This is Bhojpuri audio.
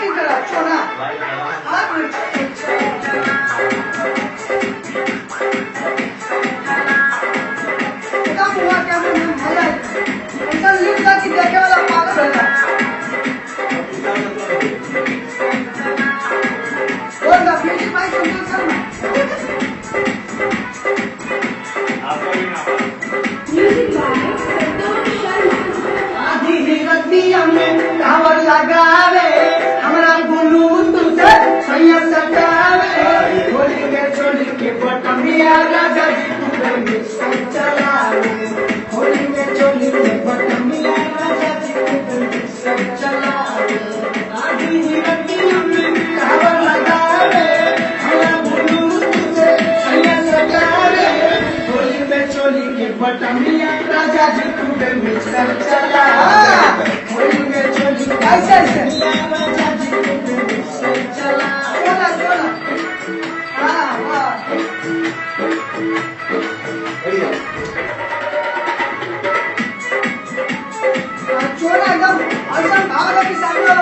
एक्टिंग करा छोड़ा क्या हुआ क्या मजा ऐसा लिख था कि देखे वाला पागल हो गया बोल ना म्यूजिक भाई संतोष शर्मा म्यूजिक बाय संतोष शर्मा। आधी रतिया में टावर लगावे हमरा गुलू तुझे सैया सजावे होली के चोली के बटमिया राजा जी तू में सब चलावे होली के चोली के बटमिया राजा जी तू में सब चलावे आधी रतिया में टावर लगावे हमरा गुलू तुझे सैया सजावे होली में चोली के बटमिया राजा जी तू में सब चलावे होली में चोली कैसे राजा जी तू में सब चलावे चला हाँ वाह छोड़ा एकदम ऐसा भाग है कि सामने वाला